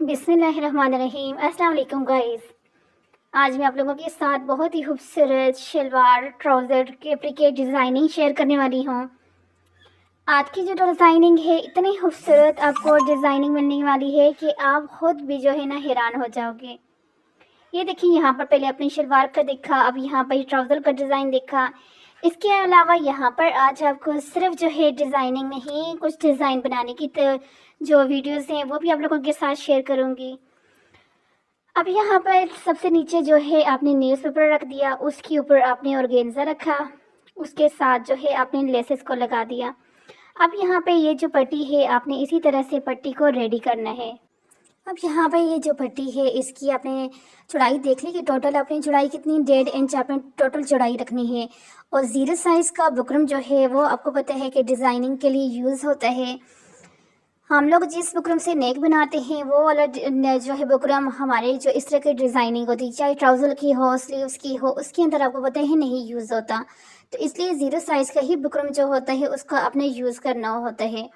بسم اللہ الرحمن الرحیم۔ السلام علیکم گائز، آج میں آپ لوگوں کے ساتھ بہت ہی خوبصورت شلوار ٹراؤزر کے اپلیکیٹ ڈیزائننگ شیئر کرنے والی ہوں۔ آج کی جو ڈیزائننگ ہے اتنی خوبصورت آپ کو ڈیزائننگ ملنے والی ہے کہ آپ خود بھی جو ہے نا حیران ہو جاؤ گے۔ یہ دیکھیں، یہاں پر پہلے اپنی شلوار کا دیکھا، اب یہاں پر ٹراؤزر کا ڈیزائن دیکھا۔ اس کے علاوہ یہاں پر آج آپ کو صرف جو ہے ڈیزائننگ نہیں، کچھ ڈیزائن بنانے کی جو ویڈیوز ہیں وہ بھی آپ لوگوں کے ساتھ شیئر کروں گی۔ اب یہاں پر سب سے نیچے جو ہے آپ نے نیوز پیپر رکھ دیا، اس کے اوپر آپ نے آرگینزا رکھا، اس کے ساتھ جو ہے آپ نے لیسز کو لگا دیا۔ اب یہاں پہ یہ جو پٹی ہے آپ نے اسی طرح سے پٹی کو ریڈی کرنا ہے۔ اب یہاں پہ یہ جو پٹی ہے اس کی آپ نے چوڑائی دیکھ لی کہ ٹوٹل آپ نے چوڑائی کتنی 1.5 انچ آپ نے ٹوٹل چوڑائی رکھنی ہے۔ اور 0 سائز کا بکرم جو ہے وہ آپ کو پتہ ہے کہ ڈیزائننگ کے لیے یوز ہوتا ہے۔ ہم لوگ جس بکرم سے نیک بناتے ہیں وہ والا جو ہے بکرم ہمارے جو اس طرح کی ڈیزائننگ ہوتی ہے، چاہے ٹراؤزر کی ہو، سلیوز کی ہو، اس کے اندر آپ کو پتہ ہے نہیں یوز ہوتا۔ تو اس لیے 0 سائز کا ہی بکرم جو ہوتا ہے اس کا آپ نے یوز کرنا ہوتا ہے۔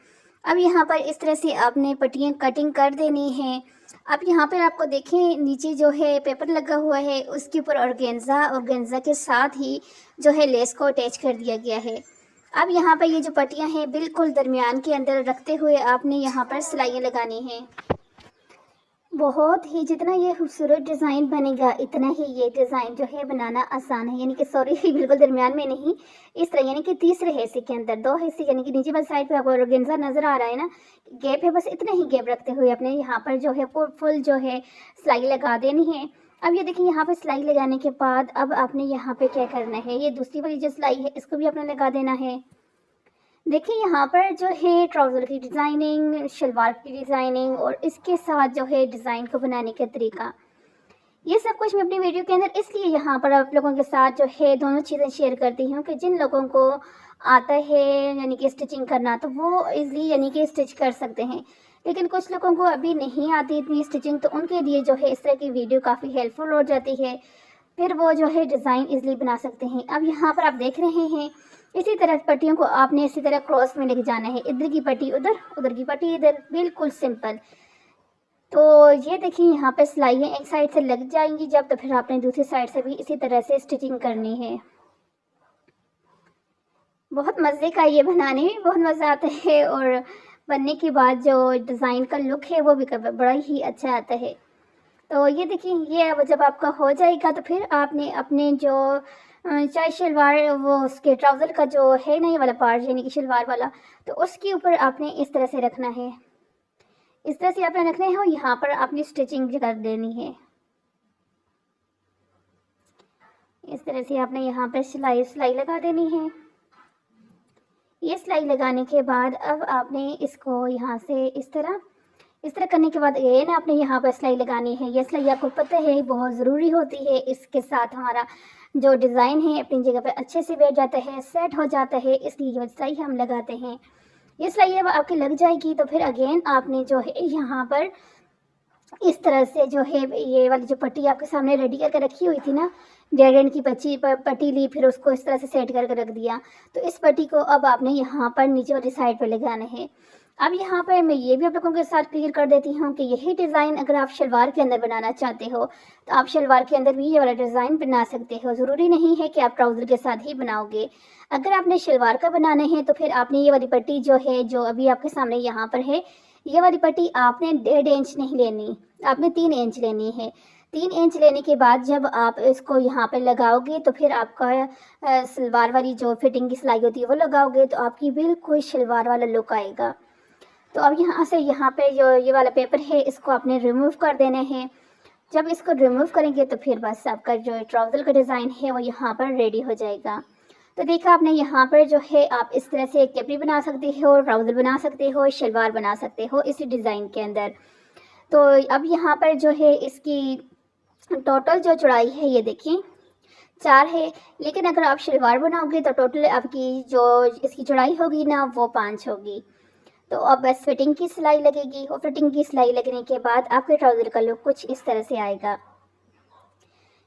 اب یہاں پر اس طرح سے آپ نے پٹیاں کٹنگ کر دینی ہیں۔ اب یہاں پر آپ کو دیکھیں نیچے جو ہے پیپر لگا ہوا ہے، اس کے اوپر آرگینزا کے ساتھ ہی جو ہے لیس کو اٹیچ کر دیا گیا ہے۔ اب یہاں پر یہ جو پٹیاں ہیں بالکل درمیان کے اندر رکھتے ہوئے آپ نے یہاں پر سلائیاں لگانی ہیں۔ بہت ہی جتنا یہ خوبصورت ڈیزائن بنے گا اتنا ہی یہ ڈیزائن جو ہے بنانا آسان ہے، یعنی کہ بالکل درمیان میں نہیں، اس طرح یعنی کہ تیسرے حصے کے اندر 2 حصے، یعنی کہ نیچے والی سائڈ پہ آپ کو آرگینزا نظر آ رہا ہے نا، گیپ ہے، بس اتنا ہی گیپ رکھتے ہوئے اپنے یہاں پر جو ہے فل جو ہے سلائی لگا دینی ہے۔ اب یہ دیکھیں یہاں پہ سلائی لگانے کے بعد اب آپ نے یہاں پہ کیا کرنا ہے، یہ دوسری والی جو سلائی ہے اس کو بھی آپ نے لگا دینا ہے۔ دیکھیں یہاں پر جو ہے ٹراؤزر کی ڈیزائننگ، شلوار کی ڈیزائننگ اور اس کے ساتھ جو ہے ڈیزائن کو بنانے کا طریقہ، یہ سب کچھ میں اپنی ویڈیو کے اندر اس لیے یہاں پر آپ لوگوں کے ساتھ جو ہے دونوں چیزیں شیئر کرتی ہوں کہ جن لوگوں کو آتا ہے یعنی کہ اسٹچنگ کرنا تو وہ ایزلی یعنی کہ اسٹچ کر سکتے ہیں، لیکن کچھ لوگوں کو ابھی نہیں آتی اتنی اسٹچنگ، تو ان کے لیے جو ہے اس طرح کی ویڈیو کافی ہیلپ فل ہو جاتی ہے، پھر وہ جو ہے ڈیزائن ایزلی بنا سکتے ہیں۔ اب یہاں پر آپ دیکھ رہے ہیں اسی طرح پٹیوں کو آپ نے اسی طرح کراس میں لے کے جانا ہے، ادھر کی پٹی ادھر، ادھر کی پٹی ادھر، بالکل سمپل۔ تو یہ دیکھیں یہاں پہ سلائیاں ایک سائڈ سے لگ جائیں گی جب، تو پھر آپ نے دوسری سائڈ سے بھی اسی طرح سے اسٹچنگ کرنی ہے۔ بہت مزے کا یہ بنانے میں بہت مزہ آتا ہے، اور بننے کے بعد جو ڈیزائن کا لک ہے وہ بھی بڑا ہی اچھا آتا ہے۔ تو یہ دیکھیں یہ جب آپ کا ہو جائے گا تو پھر آپ نے اپنے جو چاہے شلوار وہ اس کے ٹراؤزر کا جو ہے نا یہ والا پارٹ یعنی کہ شلوار والا، تو اس کے اوپر آپ نے اس طرح سے رکھنا ہے، اس طرح سے آپ نے رکھنا ہے اور یہاں پر آپ نے اسٹچنگ کر دینی ہے۔ اس طرح سے آپ نے یہاں پر سلائی لگا دینی ہے۔ یہ سلائی لگانے کے بعد اب آپ نے اس کو یہاں سے اس طرح کرنے کے بعد یہ نا آپ نے یہاں پر سلائی لگانی ہے۔ یہ سلائی آپ کو پتہ ہے بہت ضروری ہوتی ہے، اس کے ساتھ ہمارا جو ڈیزائن ہے اپنی جگہ پہ اچھے سے بیٹھ جاتا ہے، سیٹ ہو جاتا ہے، اس لیے یہ سلائی ہم لگاتے ہیں۔ یہ سلائی جب آپ کی لگ جائے گی تو پھر اگین آپ نے جو ہے یہاں پر اس طرح سے جو ہے یہ والی جو پٹی آپ کے سامنے ریڈی کر کے رکھی ہوئی تھی نا، 1.5 انچ کی پٹی لی، پھر اس کو اس طرح سے سیٹ کر کے رکھ دیا، تو اس پٹی کو اب آپ نے یہاں پر نیچے والی سائڈ پہ لگانا ہے۔ اب یہاں پر میں یہ بھی آپ لوگوں کے ساتھ کلیئر کر دیتی ہوں کہ یہی ڈیزائن اگر آپ شلوار کے اندر بنانا چاہتے ہو تو آپ شلوار کے اندر بھی یہ والا ڈیزائن بنا سکتے ہو، ضروری نہیں ہے کہ آپ ٹراؤزر کے ساتھ ہی بناؤ گے۔ اگر آپ نے شلوار کا بنانا ہے تو پھر آپ نے یہ والی پٹی جو ہے جو ابھی آپ کے سامنے یہاں پر ہے، یہ والی پٹی آپ نے 1.5 انچ نہیں لینی، آپ نے 3 انچ لینی ہے۔ 3 انچ لینے کے بعد جب آپ اس کو یہاں پہ لگاؤ گے تو پھر آپ کا سلوار والی جو فٹنگ کی سلائی ہوتی ہے وہ لگاؤ گے تو آپ کی بالکل شلوار والا لک آئے گا۔ تو اب یہاں سے یہاں پہ جو یہ والا پیپر ہے اس کو آپ نے ریموو کر دینا ہے۔ جب اس کو ریموو کریں گے تو پھر بس آپ کا جو ٹراؤزر کا ڈیزائن ہے وہ یہاں پر ریڈی ہو جائے گا۔ تو دیکھا آپ نے یہاں پر جو ہے آپ اس طرح سے کیپری بنا سکتے ہو، ٹراؤزر بنا سکتے ہو، شلوار بنا سکتے ہو اسی ڈیزائن کے اندر۔ تو اب یہاں پر جو ہے اس کی ٹوٹل جو چوڑائی ہے یہ دیکھیں 4 ہے، لیکن اگر آپ شلوار بناؤ گے تو ٹوٹل آپ کی جو اس کی چوڑائی ہوگی نا وہ 5 ہوگی۔ تو اب بس فٹنگ کی سلائی لگے گی، اور فٹنگ کی سلائی لگنے کے بعد آپ کے ٹراؤزر کا لک کچھ اس طرح سے آئے گا۔